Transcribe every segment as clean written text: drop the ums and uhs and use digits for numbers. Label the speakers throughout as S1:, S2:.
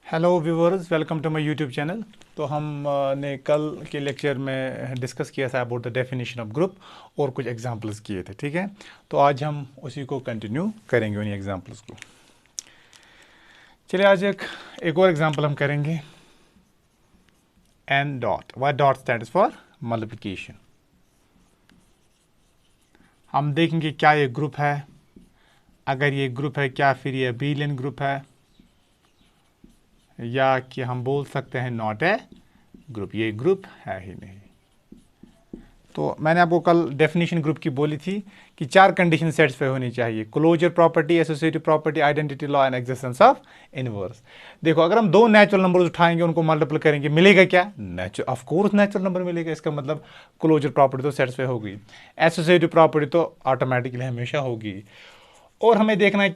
S1: Hello viewers, welcome to my YouTube channel. तो हमने कल के लेक्चर में डिस्कस किया था about the definition of group और कुछ एग्जांपल्स किए थे, ठीक है। तो आज हम उसी को कंटिन्यू करेंगे, उन्हीं एग्जांपल्स को। चलिए आज एक और एग्जांपल हम करेंगे। N dot, Y dot stands for multiplication. हम देखेंगे क्या ये ग्रुप है, अगर ये ग्रुप है क्या फिर ये अबेलियन ग्रुप है, या कि हम बोल सकते हैं नॉट ए ग्रुप, ये ग्रुप है ही नहीं। तो मैंने आपको कल डेफिनेशन ग्रुप की बोली थी कि चार कंडीशन सेटिस्फाई होनी चाहिए: closure property, associative property, identity law and existence of inverse. देखो, अगर हम दो नेचुरल नंबर्स उठाएंगे, उनको मल्टीपल करेंगे, मिलेगा क्या? Natural, of course natural number मिलेगा। इसका मतलब क्लोजर प्रॉपर्टी तो सेटिस्फाई होगी, एसोसिएटिव प्रॉपर्टी तो ऑटोमेटिकली हमेशा होगी। और हमें देखना है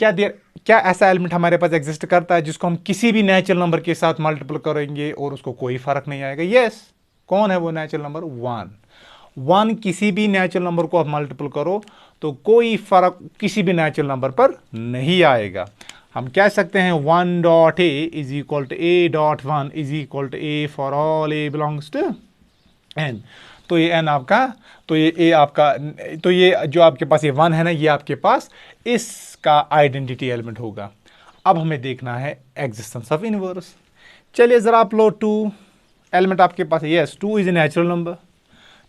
S1: क्या ऐसा एलिमेंट हमारे पास एग्जिस्ट करता है जिसको हम किसी भी नेचुरल नंबर के साथ मल्टीपल करेंगे और उसको कोई फर्क नहीं आएगा। यस, कौन है वो नेचुरल नंबर? वन किसी भी नेचुरल नंबर को आप मल्टीपल करो तो कोई फर्क किसी भी नेचुरल नंबर पर नहीं आएगा। हम कह सकते हैं 1 dot A is equal to A dot 1 is equal to A for all A belongs to N. तो ये एन आपका, तो ये ए आपका, तो ये जो आपके पास ये 1 है ना, ये आपके पास इसका आइडेंटिटी एलिमेंट होगा। अब हमें देखना है एग्जिस्टेंस ऑफ इनवर्स। चलिए जरा आप लो 2 एलिमेंट आपके पास है। Yes, 2 is a natural number.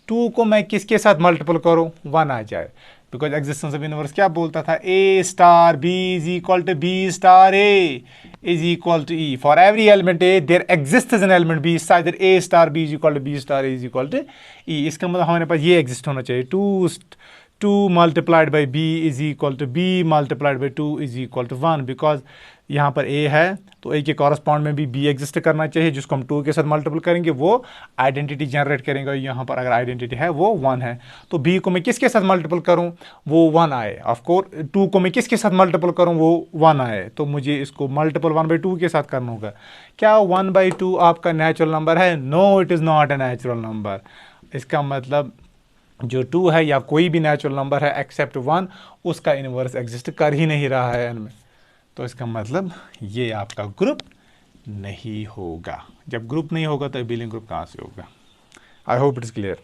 S1: 2 को मैं किसके साथ मल्टीपल करूं? 1 आ जाए, बिकॉज एग्जिस्टेंस ऑफ इनवर्स क्या बोलता था? A star B is equal to B star A is equal to E. For every element A there exist an element B such that A star B is equal to B star A is equal to E. इसका मतलब हमारे पास ये exist होना चाहिए: 2 multiplied by B is equal to B multiplied by 2 is equal to 1। Because यहाँ पर ए है तो ए के कॉरस्पॉन्ड में भी बी एग्जिस्ट करना चाहिए, जिसको हम 2 के साथ मल्टीपल करेंगे वो आइडेंटिटी जनरेट करेंगे। यहाँ पर अगर आइडेंटिटी है वो 1 है, तो बी को मैं किसके साथ मल्टीपल करूँ वो 1 आए। ऑफकोर्स 2 को मैं किसके साथ मल्टीपल करूँ वो 1 आए, तो मुझे इसको मल्टीपल 1/2 के साथ करना होगा। क्या 1/2 आपका नेचुरल नंबर है? No, it is not a natural number. इसका मतलब जो 2 है या कोई भी नेचुरल नंबर है एक्सेप्ट 1, उसका इनवर्स एग्जिस्ट कर ही नहीं रहा है एन में। तो इसका मतलब ये आपका ग्रुप नहीं होगा। जब ग्रुप नहीं होगा तो अबेलियन ग्रुप कहाँ से होगा? I hope it is clear.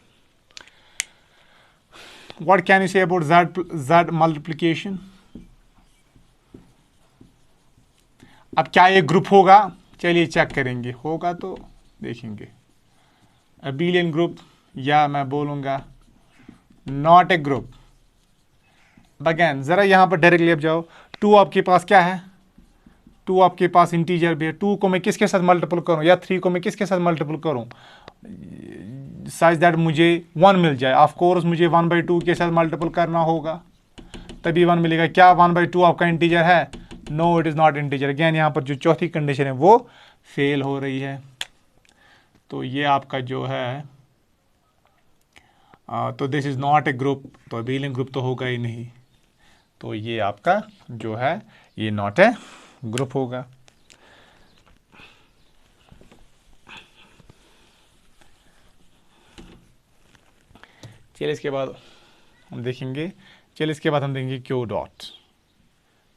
S1: What can you say about Z multiplication? अब क्या ये ग्रुप होगा? चलिए चेक करेंगे, होगा तो देखेंगे। अबेलियन ग्रुप, या मैं बोलूँगा नॉट ए ग्रुप। अगेन जरा यहाँ पर डायरेक्टली अब जाओ। 2 आपके पास क्या है? 2 आपके पास इंटीजर भी है। 2 को मैं किसके साथ मल्टीपल करूँ, या 3 को मैं किसके साथ मल्टीपल करूँ सच दैट मुझे 1 मिल जाए? ऑफ कोर्स मुझे 1/2 के साथ मल्टीपल करना होगा तभी 1 मिलेगा। क्या 1/2 आपका इंटीजर है? No, it is not integer. Again यहाँ पर जो चौथी कंडीशन है वो फेल हो रही है। तो ये आपका जो है तो this is not A group, तो अबेलियन ग्रुप तो होगा ही नहीं। तो ये आपका जो है ये नॉट ए ग्रुप होगा। चलिए इसके बाद हम देखेंगे, Q dot.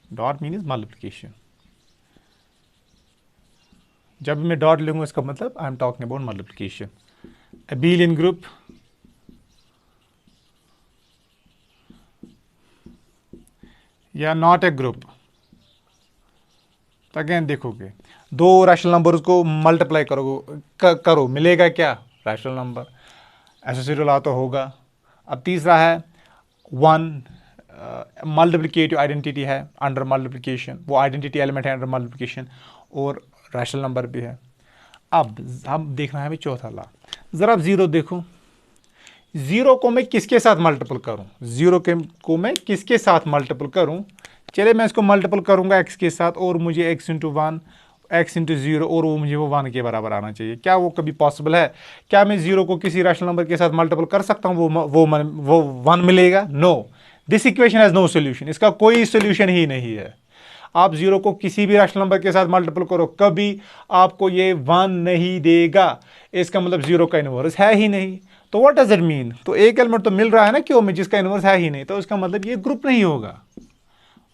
S1: Dot means multiplication. जब मैं डॉट लूंगा इसका मतलब I am talking about multiplication. Abelian group या नॉट ए ग्रुप, तो अगेन देखोगे 2 रैशनल नंबर्स को मल्टीप्लाई करो मिलेगा क्या? Rational number. एसोसिएटिव लॉ तो होगा। अब तीसरा है 1 मल्टीप्लिकेटिव आइडेंटिटी है अंडर मल्टीप्लिकेशन, वो आइडेंटिटी एलिमेंट है अंडर मल्टीप्लिकेशन, और रैशनल नंबर भी है। अब हम देखना है अभी चौथा लॉ। ज़रा अब 0 देखो, 0 को मैं किसके साथ मल्टीपल करूं? 0 को मैं किसके साथ मल्टीपल करूं? चलिए मैं इसको मल्टीपल करूंगा x के साथ, और मुझे x × 1 x × 0, और वो मुझे वो 1 के बराबर आना चाहिए। क्या वो कभी पॉसिबल है? क्या मैं 0 को किसी रैशनल नंबर के साथ मल्टीपल कर सकता हूँ वो 1 मिलेगा? No, this equation has no solution. इसका कोई सोल्यूशन ही नहीं है। आप 0 को किसी भी रैशनल नंबर के साथ मल्टीपल करो, कभी आपको ये 1 नहीं देगा। इसका मतलब 0 का इनवर्स है ही नहीं। तो व्हाट डज इट मीन? तो एक एलिमेंट तो मिल रहा है ना क्यों में, जिसका इनवर्स है ही नहीं, तो इसका मतलब ये ग्रुप नहीं होगा।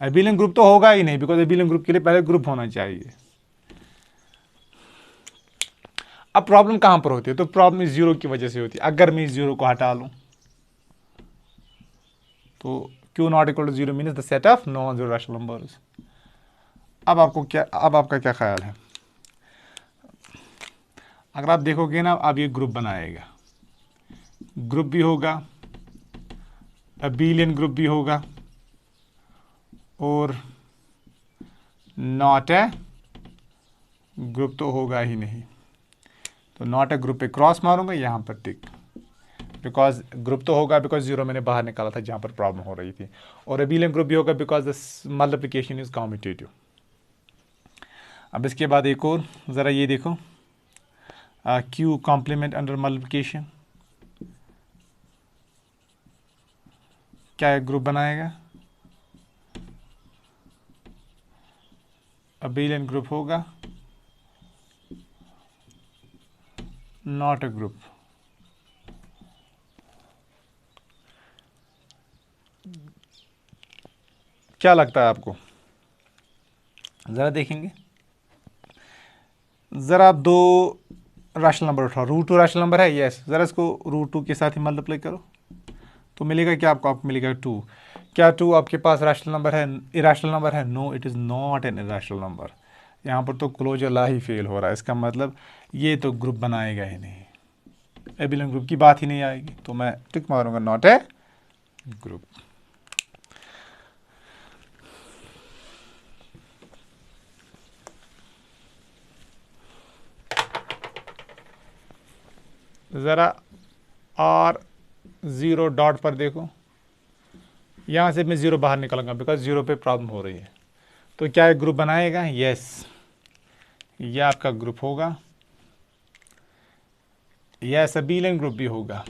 S1: अबेलियन ग्रुप तो होगा ही नहीं, बिकॉज अबेलियन ग्रुप के लिए पहले ग्रुप होना चाहिए। अब प्रॉब्लम कहां पर होती है? तो प्रॉब्लम इस जीरो की वजह से होती है। अगर मैं इस जीरो को हटा लूं तो Q not equal to zero means the set of non zero rational numbers. अब आपका क्या ख्याल है? अगर आप देखोगे ना, अब ये ग्रुप बनाएगा, ग्रुप भी होगा, अबेलियन ग्रुप भी होगा, और नॉट ए ग्रुप तो होगा ही नहीं। तो नॉट ए ग्रुप पे क्रॉस मारूंगा, यहां पर टिक, बिकॉज ग्रुप तो होगा, बिकॉज जीरो मैंने बाहर निकाला था जहां पर प्रॉब्लम हो रही थी, और अबेलियन ग्रुप भी होगा because the multiplication is commutative. अब इसके बाद एक और ज़रा ये देखो, Q कॉम्प्लीमेंट अंडर मल्टीप्लिकेशन क्या एक ग्रुप बनाएगा? अबेलियन ग्रुप होगा, नॉट अ ग्रुप। क्या लगता है आपको? ज़रा देखेंगे, ज़रा आप दो रैशनल नंबर उठाओ, रूट टू रैशनल नंबर है, यस, ज़रा इसको रूट टू के साथ ही मल्टीप्लाई करो तो मिलेगा क्या आपको मिलेगा 2। क्या 2 आपके पास रैशनल नंबर है, इरैशनल नंबर है? No, it is not an irrational number. यहाँ पर तो क्लोजर ला ही फेल हो रहा है, इसका मतलब ये तो ग्रुप बनाएगा ही नहीं, एबेलियन ग्रुप की बात ही नहीं आएगी, तो मैं टिक मारूंगा नॉट ए ग्रुप। ज़रा और ज़ीरो डॉट पर देखो, यहाँ से मैं ज़ीरो बाहर निकालूंगा बिकॉज ज़ीरो पे प्रॉब्लम हो रही है। तो क्या एक ग्रुप बनाएगा? यस, यह आपका ग्रुप होगा, यस अबेलियन ग्रुप भी होगा,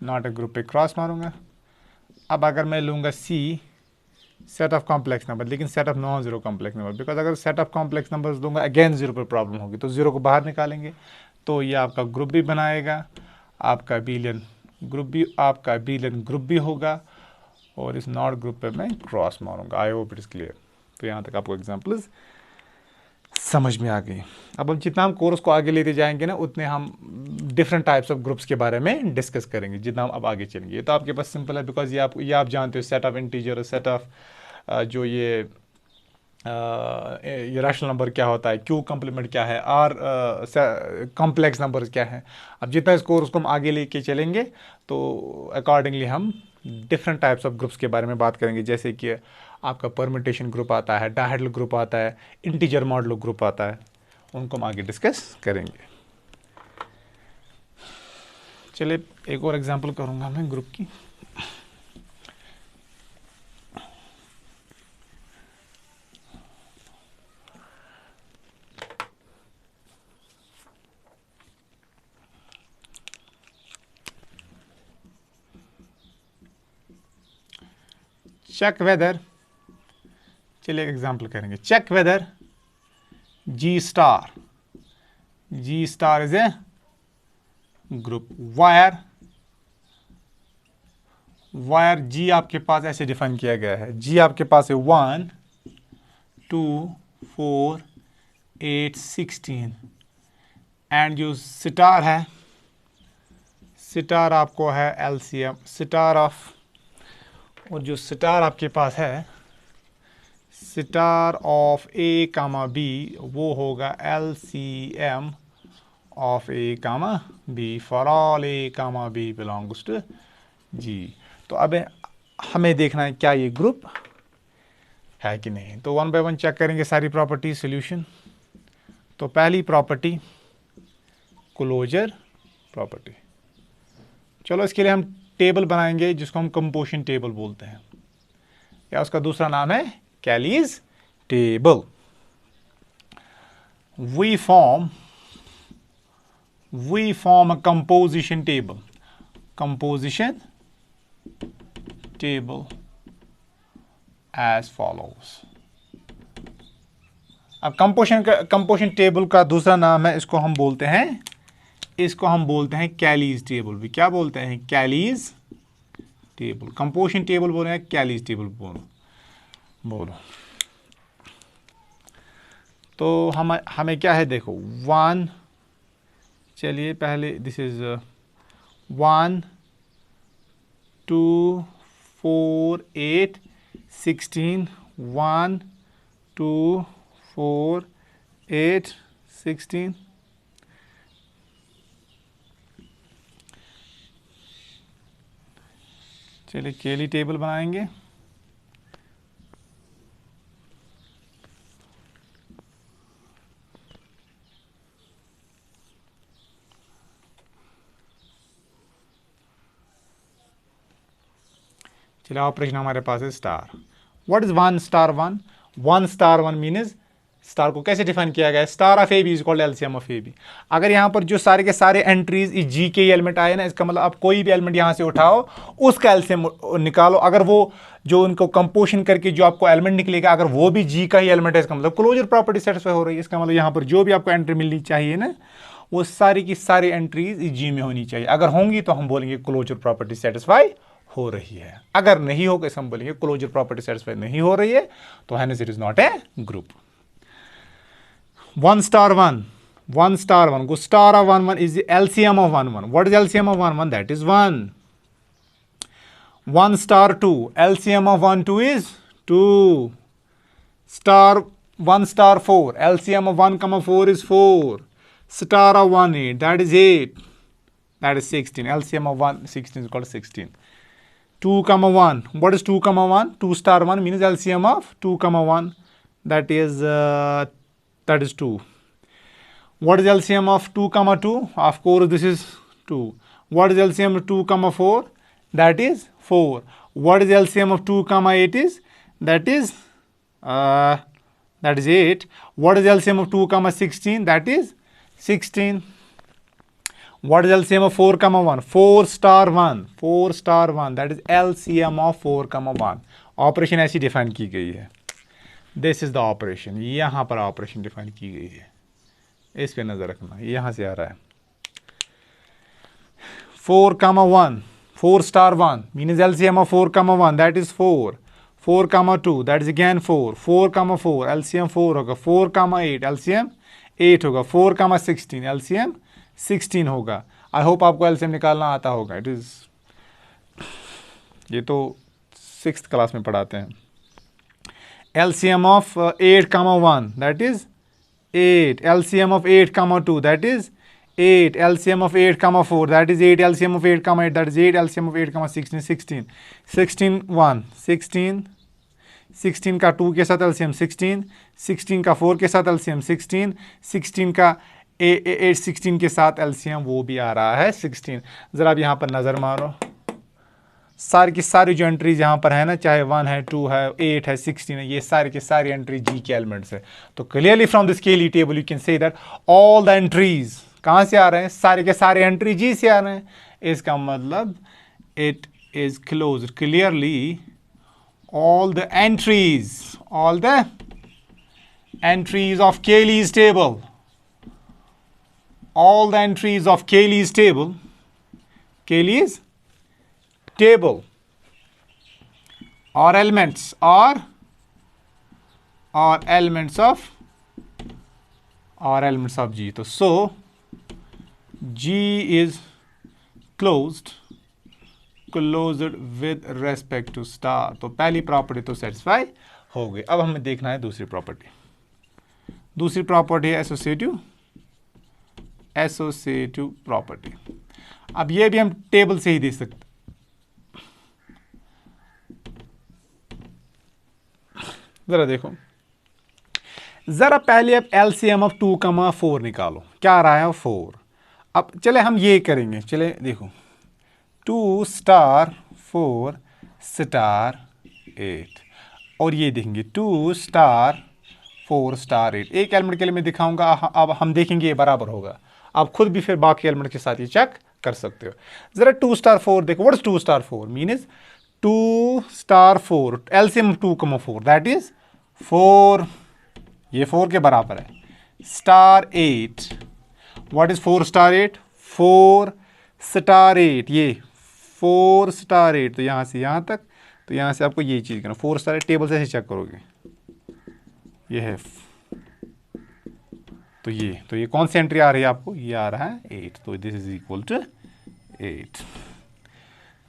S1: नॉट ए ग्रुप पे क्रॉस मारूंगा। अब अगर मैं लूँगा सी सेट ऑफ कॉम्प्लेक्स नंबर, लेकिन set of non zero complex number, because अगर सेट ऑफ कॉम्प्लेक्स नंबर्स दूंगा अगेन जीरो पर प्रॉब्लम होगी, तो जीरो को बाहर निकालेंगे तो ये आपका ग्रुप भी बनाएगा, आपका अबेलियन ग्रुप भी होगा, और इस नॉट ग्रुप पे मैं क्रॉस मारूंगा। I hope it is clear. तो यहाँ तक आपको एग्जाम्पल्स समझ में आ गई। अब हम जितना हम कोर्स को आगे लेते जाएंगे ना, उतने हम डिफरेंट टाइप्स ऑफ ग्रुप्स के बारे में डिस्कस करेंगे जितना हम अब आगे चलेंगे। ये तो आपके पास सिंपल है बिकॉज ये आप जानते हो, set of integer, set of जो ये रैशनल नंबर क्या होता है, क्यू कॉम्प्लीमेंट क्या है, आर कॉम्प्लेक्स नंबर क्या है। अब जितना इस कोर्स को हम आगे लेके चलेंगे तो अकॉर्डिंगली हम डिफरेंट टाइप्स ऑफ ग्रुप्स के बारे में बात करेंगे, जैसे कि आपका परम्यूटेशन ग्रुप आता है, डायहेड्रल ग्रुप आता है, इंटीजर मॉडुलो ग्रुप आता है, उनको हम आगे डिस्कस करेंगे। चलिए एक और एग्जांपल करूंगा मैं ग्रुप की। चेक वेदर, चलिए एग्जांपल करेंगे, check whether G star is a group where G आपके पास ऐसे डिफाइन किया गया है, G आपके पास है 1 2 4 8 16, एंड जो स्टार है, स्टार आपको है LCM स्टार ऑफ, और जो स्टार आपके पास है star of A comma B, वो होगा LCM of A comma B for all A comma B belongs to G। तो अब हमें देखना है क्या ये ग्रुप है कि नहीं। तो वन बाय वन चेक करेंगे सारी प्रॉपर्टी सॉल्यूशन। तो पहली प्रॉपर्टी क्लोजर प्रॉपर्टी, चलो इसके लिए हम टेबल बनाएंगे जिसको हम कंपोजिशन टेबल बोलते हैं, या उसका दूसरा नाम है Cayley's table. We form a composition table as follows। अब कंपोजिशन टेबल का दूसरा नाम है, इसको हम बोलते हैं कैलीज टेबल भी। क्या बोलते हैं? कैलीज टेबल। कंपोजिशन टेबल बोल रहे हैं, कैलीज टेबल बोलो। तो हमें क्या है, देखो 1 चलिए पहले दिस इज 1 2 4 8 16 1 2 4 8 16। चलिए केली टेबल बनाएंगे। चलिए ऑपरेशन हमारे पास है star. What is 1 star 1? 1 star 1 means star को कैसे डिफाइन किया गया है? Star of A B is called LCM of A B. अगर यहाँ पर जो सारे के सारे एंट्रीज इस जी के एलिमेंट आए ना, इसका मतलब आप कोई भी एलिमेंट यहाँ से उठाओ उसका एलसीएम निकालो। अगर वो जो उनको कंपोजिशन करके जो आपको एलिमेंट निकलेगा अगर वो भी जी का ही एलिमेंट है, इसका मतलब क्लोजर प्रॉपर्टी सेटिस्फाई हो रही है। इसका मतलब यहाँ पर जो भी आपको एंट्री मिलनी चाहिए ना, वो सारी की सारी एंट्रीज इस जी में होनी चाहिए। अगर होंगी तो हम बोलेंगे क्लोजर प्रॉपर्टी सेटिस्फाई हो रही है। अगर नहीं होगा हम बोलेंगे क्लोजर प्रॉपर्टी सेटिस्फाई नहीं हो रही है, तो hence it is not a group. 1 star 1 1 star 1 go star of 1 1 is the LCM of 1 1. What is LCM of 1 1? That is 1. 1 star 2 LCM of 1 2 is 2. Star 1 star 4 LCM of 1 comma 4 is 4. Star of 1 8 that is 8, that is 16. LCM of 1 16 is called 16. 2 comma 1, what is 2 comma 1? 2 star 1 means LCM of 2 comma 1, that is 2. What is LCM of 2 comma 2? Of course this is 2. What is LCM of 2 comma 4? That is 4. What is LCM of 2 comma 8 is? That is 8. What is LCM of 2 comma 16? That is 16. What is LCM of 4 comma 1? 4 star 1 4 star 1, that is LCM of 4 comma 1. Operation ऐसी define की गई है। This is the operation, यहां पर operation define की गई है, इस पे नजर रखना, यहां से आ रहा है। 4 comma 1 4 star 1 means LCM of 4 comma 1, that is 4. 4 comma 2 that is again 4. 4 comma 4 LCM 4 होगा। 4 comma 8 LCM 8 होगा। 4 comma 16 LCM 16 होगा। आई होप आपको LCM निकालना आता होगा। इट इज, ये तो 6th क्लास में पढ़ाते हैं। LCM of 8 comma 1 that is 8. LCM of 8 comma 2 that is 8. LCM of 8 comma 4 that is 8. LCM of 8 comma 8 that is 8. LCM of 8 comma 16 16. 16 1 16 16 का 2 के साथ LCM 16, 16 का 4 के साथ LCM 16, 16 का 8 16 के साथ LCM वो भी आ रहा है 16। ज़रा अब यहाँ पर नज़र मारो, सारी की सारी जो एंट्रीज यहाँ पर है ना, चाहे 1 है 2 है 8 है 16 है, ये सारी की सारी एंट्री जी के एलिमेंट्स है। तो क्लियरली फ्रॉम दिस केली table you can say that all the entries कहाँ से आ रहे हैं? सारे के सारे एंट्री जी से आ रहे हैं। इसका मतलब it is close. Clearly all the entries of Cayley's table, all the entries of Cayley's table are elements of G. So G is closed with respect to star. तो पहली प्रॉपर्टी तो सेटिस्फाई हो गई। अब हमें देखना है दूसरी प्रॉपर्टी। दूसरी प्रॉपर्टी है एसोसिएटिव प्रॉपर्टी। अब ये भी हम टेबल से ही देख सकते। जरा देखो, जरा पहले अब LCM ऑफ 2 कमा 4 निकालो। क्या आ रहा है? 4। अब चले हम ये करेंगे। चले देखो, 2 स्टार 4 स्टार 8, और ये देखेंगे 2 स्टार 4 स्टार 8। एक एलिमेंट के लिए मैं दिखाऊंगा, अब हम देखेंगे ये बराबर होगा। आप खुद भी फिर बाकी एलिमेंट के साथ ये चेक कर सकते हो। जरा 2 स्टार 4 देखो। What is 2 star 4? Means 2 star 4 LCM 2 कमा 4 दैट इज 4। ये 4 के बराबर है। Star 8, what is 4 star 8? 4 star 8, ये 4 स्टार 8। तो यहाँ से यहाँ तक, तो यहाँ से आपको ये चीज़ करना। 4 स्टार 8 टेबल से ऐसे चेक करोगे, ये है तो ये कौन सी एंट्री आ रही है आपको, ये आ रहा है 8, तो दिस इज इक्वल टू 8।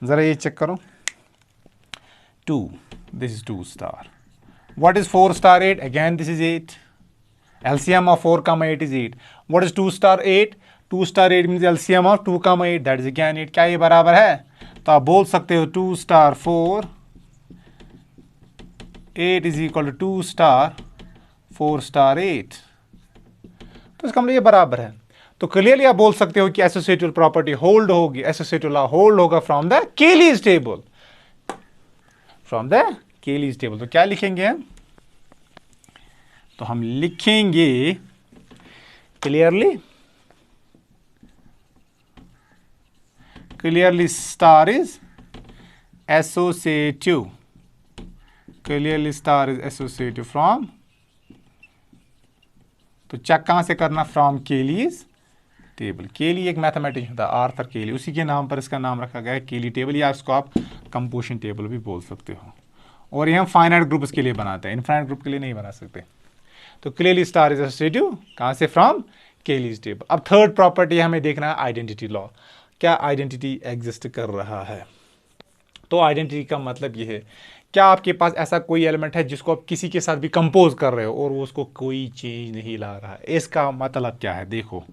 S1: ज़रा ये चेक करो, 2, this is 2 star, what is 4 star 8, again this is 8, LCM of 4 comma 8 is 8, what is 2 star 8, 2 star 8 means LCM of 2 comma 8, that is again 8, क्या ये बराबर है, तो आप बोल सकते हो 2 star 4 8 is equal to 2 star 4 star 8, तो इसका मतलब ये बराबर है। तो क्लियरली आप बोल सकते हो कि एसोसिएटिव प्रॉपर्टी होल्ड होगी, एसोसिएटिव लॉ होल्ड होगा from the केलीज table, from the केलीज table. तो क्या लिखेंगे हम, तो हम लिखेंगे clearly star is associative, clearly star is associative from, तो चेक कहां से करना, फ्रॉम केलीज टेबल। केली एक मैथमेटिशियन था, आर्थर केली, उसी के नाम पर इसका नाम रखा गया है केली टेबल, या इसको आप कंपोजिशन टेबल भी बोल सकते हो। और ये हम फाइनाइट ग्रुप्स के लिए बनाते हैं, इनफाइनाइट ग्रुप के लिए नहीं बना सकते। तो क्लियरली स्टार इज एसोसिएटिव कहां से, फ्रॉम केलीज टेबल। अब थर्ड प्रॉपर्टी हमें देखना है आइडेंटिटी लॉ, क्या आइडेंटिटी एग्जिस्ट कर रहा है। तो आइडेंटिटी का मतलब ये है, क्या आपके पास ऐसा कोई एलिमेंट है जिसको आप किसी के साथ भी कंपोज कर रहे हो और वो उसको कोई चेंज नहीं ला रहा है। इसका मतलब क्या है, देखो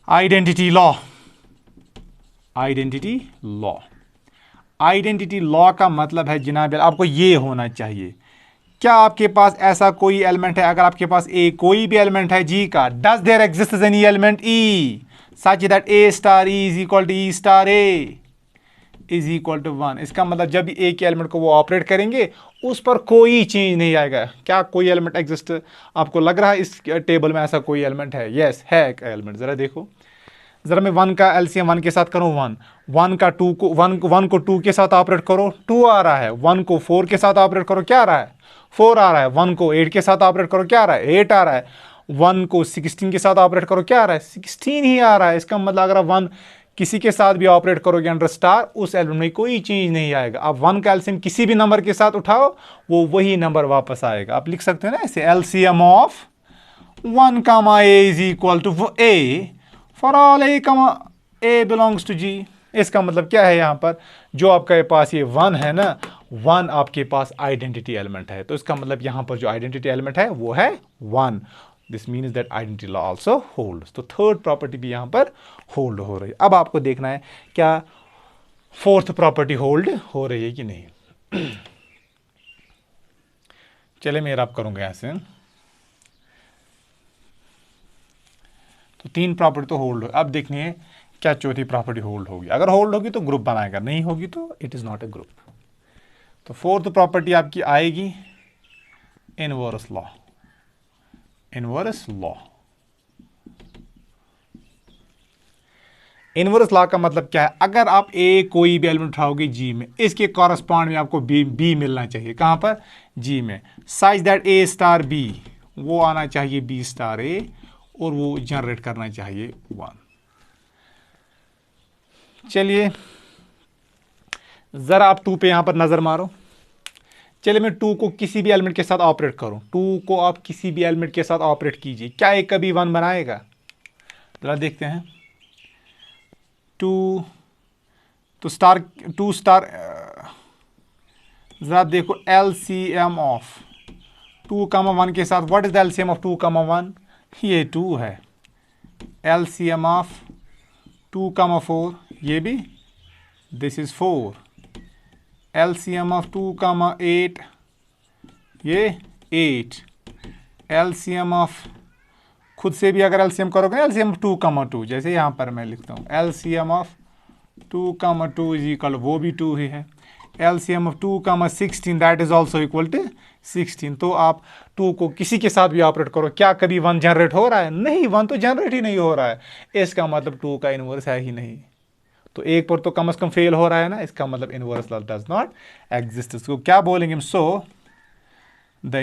S1: identity law, identity law, identity law का मतलब है जनाब आपको ये होना चाहिए, क्या आपके पास ऐसा कोई एलिमेंट है, अगर आपके पास ए कोई भी एलिमेंट है जी का, does there exist any element E such that A star E is equal to E star A is equal to 1। इसका मतलब जब भी ए के एलिमेंट को वो ऑपरेट करेंगे उस पर कोई चेंज नहीं आएगा। क्या कोई एलिमेंट एग्जिस्ट आपको लग रहा है इस टेबल में ऐसा कोई एलिमेंट है? यस है एक एलिमेंट। जरा देखो, जरा मैं 1 का एलसीएम 1 के साथ करूँ, 1 का 2 को 1 को 2 के साथ ऑपरेट करो 2 आ रहा है, 1 को 4 के साथ ऑपरेट करो क्या आ रहा है 4 आ रहा है, 1 को 8 के साथ ऑपरेट करो क्या आ रहा है 8 आ रहा है, 1 को 16 के साथ ऑपरेट करो क्या आ रहा है 16 ही आ रहा है। इसका मतलब अगर 1 किसी के साथ भी ऑपरेट करोगे अंडर स्टार उस एलिमेंट में कोई चेंज नहीं आएगा। आप 1 का एलसीएम किसी भी नंबर के साथ उठाओ वो वही नंबर वापस आएगा। आप लिख सकते हैं ना ऐसे, LCM of 1 comma a is equal to a for all a comma a belongs to g। इसका मतलब क्या है, यहाँ पर जो आपके पास ये 1 है ना, 1 आपके पास आइडेंटिटी एलिमेंट है, तो इसका मतलब यहाँ पर जो आइडेंटिटी एलिमेंट है वो है 1। This means that identity law also holds. तो थर्ड प्रॉपर्टी भी यहाँ पर होल्ड हो रही है। अब आपको देखना है क्या फोर्थ प्रॉपर्टी होल्ड हो रही है कि नहीं। चले मैं रब करूंगा यहां से, तो 3 प्रॉपर्टी तो होल्ड हो। अब देखनी है क्या चौथी प्रॉपर्टी होल्ड होगी। अगर होल्ड होगी तो ग्रुप बनाएगा, नहीं होगी तो it is not a group. तो फोर्थ प्रॉपर्टी आपकी आएगी inverse law. Inverse law, inverse law का मतलब क्या है, अगर आप ए कोई भी एलिमेंट उठाओगे जी में, इसके कॉरस्पॉन्ड में आपको बी मिलना चाहिए। कहां पर? जी में। Such that A star B, वो आना चाहिए बी स्टार ए और वो जनरेट करना चाहिए 1। चलिए जरा आप 2 पे यहां पर नजर मारो। चलिए मैं 2 को किसी भी एलिमेंट के साथ ऑपरेट करूं, 2 को आप किसी भी एलिमेंट के साथ ऑपरेट कीजिए, क्या एक कभी 1 बनाएगा? जरा देखते हैं। 2 तो स्टार 2 स्टार, जरा देखो एलसीएम ऑफ 2 comma 1 के साथ, what is the LCM of 2 comma 1? ये 2 है। एलसीएम ऑफ 2 comma 4, ये भी, this is 4। LCM of 2 comma 8, ये 8। एलसीएम ऑफ, खुद से भी अगर एलसीएम करोगे ना, एलसीएम 2 comma 2, जैसे यहां पर मैं लिखता हूं LCM of 2 comma 2 is equal, वो भी 2 ही है। LCM of 2 comma 16, that is also equal to 16। तो आप 2 को किसी के साथ भी ऑपरेट करो, क्या कभी 1 जनरेट हो रहा है? नहीं, 1 तो जनरेट ही नहीं हो रहा है। इसका मतलब 2 का इनवर्स है ही नहीं। तो एक पर तो कम से कम फेल हो रहा है ना, इसका मतलब इनवर्स डज नॉट एग्जिस्ट। इसको क्या बोलेंगे हम? सो द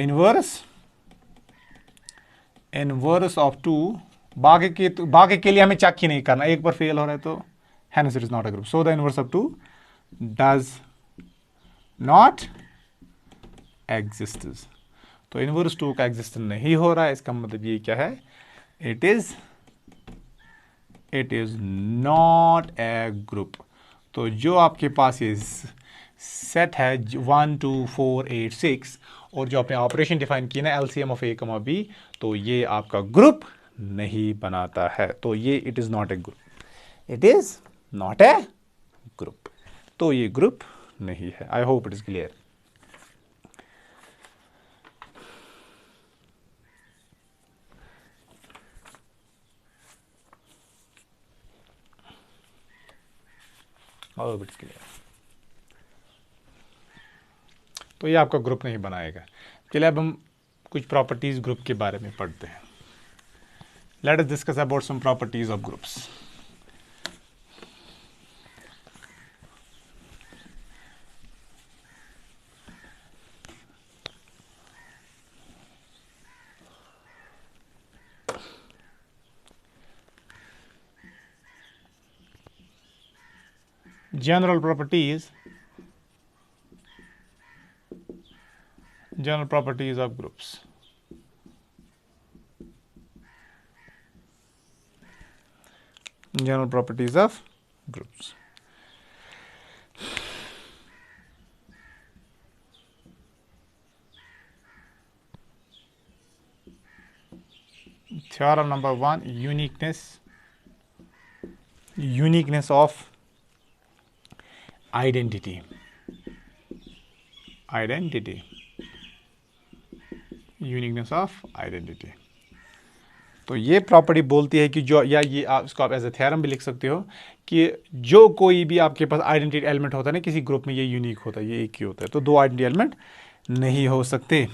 S1: इनवर्स ऑफ 2, बाकी के लिए हमें चेक ही नहीं करना, एक पर फेल हो रहा है तो hence it is not a group. So the inverse of 2 does not exist. तो इनवर्स 2 का एग्जिस्टेंस नहीं हो रहा है, इसका मतलब ये क्या है, it is not a group. तो जो आपके पास ये सेट है 1 2 4 8 6 और जो आपने ऑपरेशन डिफाइन किया ना एलसीएम ऑफ ए कमा बी, तो ये आपका ग्रुप नहीं बनाता है। तो ये it is not a group, it is not a group, तो ये ग्रुप नहीं है। I hope it is clear. It's clear. तो ये आपका ग्रुप नहीं बनाएगा। चलिए अब हम कुछ प्रॉपर्टीज ग्रुप के बारे में पढ़ते हैं। Let us discuss about some properties of groups. General properties of groups. General properties of groups. Theorem number 1, uniqueness of identity, uniqueness of identity। तो ये प्रॉपर्टी बोलती है कि जो, या ये आप इसको आप एज ए थ्योरम भी लिख सकते हो कि जो कोई भी आपके पास आइडेंटिटी एलिमेंट होता है ना किसी ग्रुप में, ये यूनिक होता है, ये एक ही होता है। तो दो आइडेंटिटी एलिमेंट नहीं हो सकते।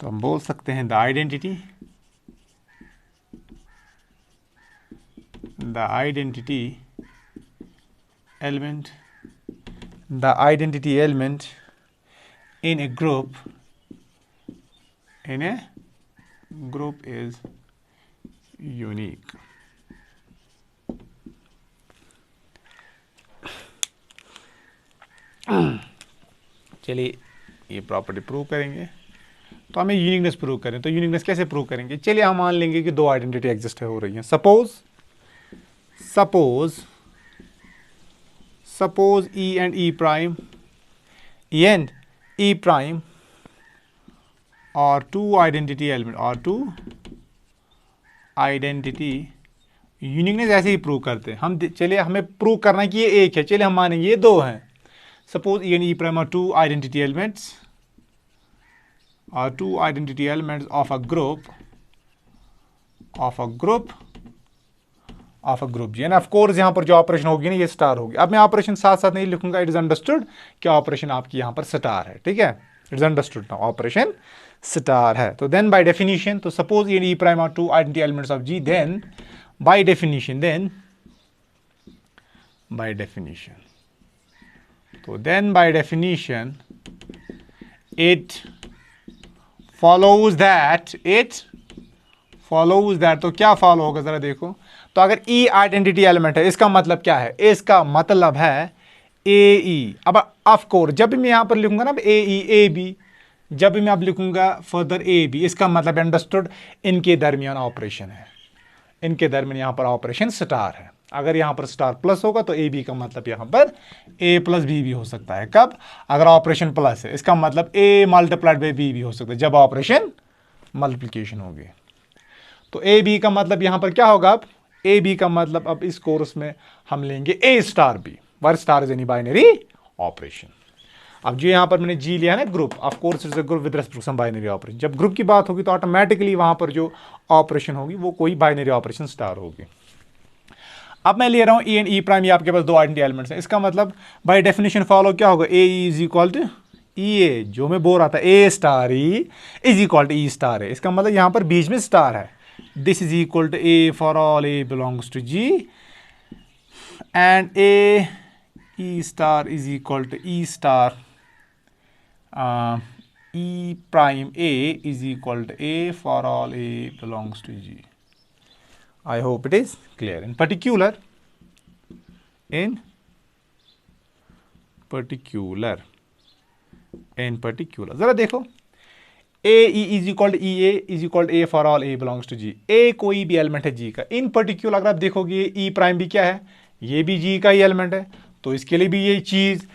S1: तो हम बोल सकते हैं the identity element in a group is unique। चलिए ये प्रॉपर्टी प्रूव करेंगे। तो हमें यूनिकनेस प्रूव करें, तो यूनिकनेस कैसे प्रूव करेंगे? चलिए हम मान लेंगे कि दो आइडेंटिटी एग्जिस्ट हो रही हैं। Suppose E and E prime are two identity element, uniqueness ऐसे ही प्रूव करते हैं हम। चलिए हमें प्रूव करना है कि ये एक है, चलिए हम मानेंगे ये दो हैं। Suppose E and E prime are two identity elements of a group G. And of course यहां पर जो ऑपरेशन होगी ना ये स्टार होगी। अब मैं ऑपरेशन साथ साथ नहीं लिखूंगा, इट इज अंडरस्टूड कि ऑपरेशन आपकी यहां पर स्टार है, ठीक है। It is understood now operation star है। तो देन बाय डेफिनेशन, तो suppose E and E prime are two identity elements of G, then by definition it follows that तो क्या फॉलो होगा जरा देखो। तो अगर E आइडेंटिटी एलिमेंट है, इसका मतलब क्या है? इसका मतलब है AE। अब ऑफ कोर्स जब भी मैं यहां पर लिखूंगा ना AE AB, जब भी मैं अब लिखूंगा फर्दर AB, इसका मतलब अंडरस्टूड इनके दरमियान ऑपरेशन है, इनके दरमियान यहां पर ऑपरेशन स्टार है। अगर यहां पर स्टार प्लस होगा तो AB का मतलब यहां पर A प्लस B भी हो सकता है। कब? अगर ऑपरेशन प्लस है, इसका मतलब A मल्टीप्लाइड बाई B भी हो सकता है जब ऑपरेशन मल्टीप्लिकेशन होगी। तो AB का मतलब यहां पर क्या होगा? अब AB का मतलब अब इस कोर्स में हम लेंगे A star B, where star is any binary operation. अब जो यहां पर मैंने G लिया है ना group, of course it's a group with respect to some binary operation. जब ग्रुप की बात होगी तो ऑटोमेटिकली वहां पर जो ऑपरेशन होगी वो कोई बाइनरी ऑपरेशन स्टार होगी। अब मैं ले रहा हूं E and E प्राइम, ये आपके पास दो आइडेंटिटी एलिमेंट्स हैं। इसका मतलब बाय डेफिनेशन फॉलो क्या होगा? AE is equal to EA, जो मैं बोल रहा था A star E is equal to E star है। इसका मतलब यहां पर बीच में स्टार है। This is equal to A for all A belongs to G, and E star is equal to E star E prime A is equal to A for all A belongs to G. I hope it is clear. In particular जरा देखो A is equal to E A is equal to A for all A belongs to G. A कोई भी element है G का, इन particular अगर आप देखोगे ई prime भी क्या है, ये भी जी का ही एलिमेंट है, तो इसके लिए भी ये चीज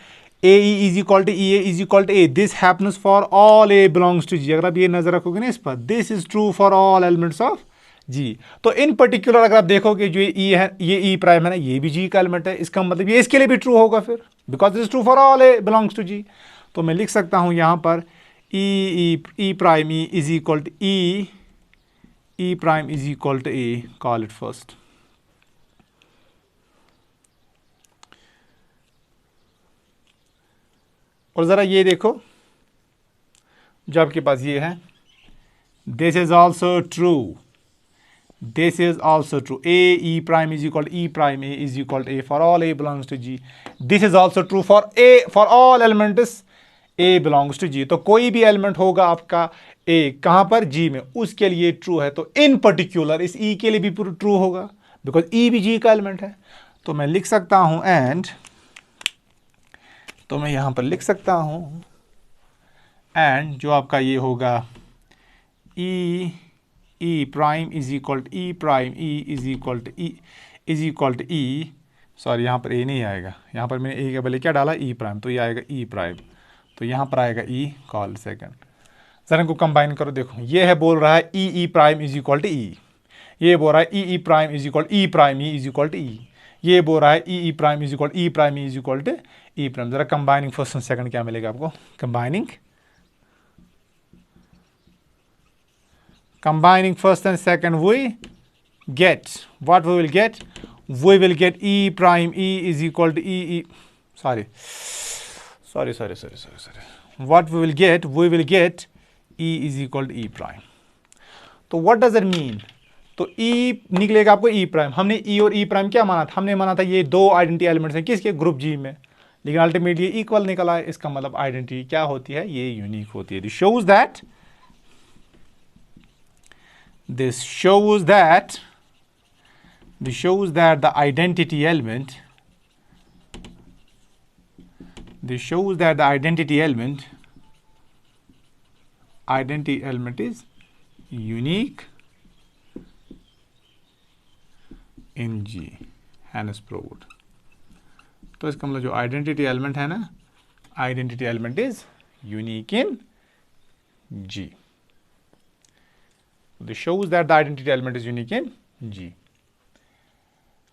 S1: A is equal to E A is equal to A, this happens for all A belongs to G. अगर आप ये नजर रखोगे ना इस पर, this is true for all elements of G. तो इन पर्टिकुलर अगर आप देखोगे जो ई है, ये ई प्राइम है ना, ये भी जी का एलिमेंट है, इसका मतलब ये इसके लिए भी ट्रू होगा फिर, because this is true for all A belongs to G. तो मैं लिख सकता हूं यहां पर E prime E is equal to E prime is equal to A, call it first. और जरा ये देखो जो आपके पास ये है, this is also true, this is also true, a e prime is equal to e prime a is equal to a for all a belongs to g, this is also true for a for all elements a belongs to g। तो कोई भी element होगा आपका a कहां पर g में, उसके लिए ट्रू है, तो इन पर्टिकुलर इस e के लिए भी ट्रू होगा, बिकॉज e भी g का एलिमेंट है। तो मैं लिख सकता हूं एंड, तो मैं यहां पर लिख सकता हूं एंड जो आपका ये होगा e prime is equal to E prime e is equal to e is equal to e, sorry यहाँ पर ए नहीं आएगा, यहाँ पर मैंने ए के बदले क्या डाला ई प्राइम, तो ये आएगा ई प्राइम, तो यहाँ पर आएगा ई, कॉल सेकंड। जरा इनको कंबाइन करो, देखो ये है बोल रहा है E prime is equal to E, ये बोल रहा है E prime is equal E prime E is equal to E, ये बोल रहा है E prime is equal E prime is equal to E prime. जरा कंबाइनिंग फर्स्ट एंड सेकंड क्या मिलेगा आपको, combining first and second, we get what we will get, we will get e prime e is equal to what we will get e is equal to e prime। तो what does it mean, तो e निकलेगा आपको e prime, हमने e और e prime क्या माना था, हमने माना था ये दो आइडेंटिटी एलिमेंट्स हैं किसके, ग्रुप जी में, लेकिन अल्टीमेटली इक्वल निकला है, इसका मतलब आइडेंटिटी क्या होती है, ये यूनिक होती है। This shows that the identity element is unique in G, hence proved। तो इसका मतलब जो आइडेंटिटी एलिमेंट है ना, identity element is unique in G। This shows that the identity element is unique in G।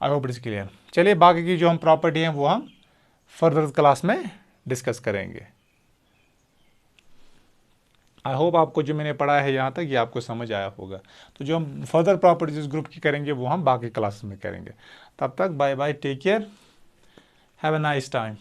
S1: I hope it is clear। चलिए बाकी की जो हम प्रॉपर्टी हैं वो हम फर्दर क्लास में डिस्कस करेंगे। आई होप आपको जो मैंने पढ़ा है यहाँ तक ये आपको समझ आया होगा। तो जो हम फर्दर प्रॉपर्टीज इस ग्रुप की करेंगे वो हम बाकी क्लास में करेंगे। तब तक bye bye, take care, have a nice time.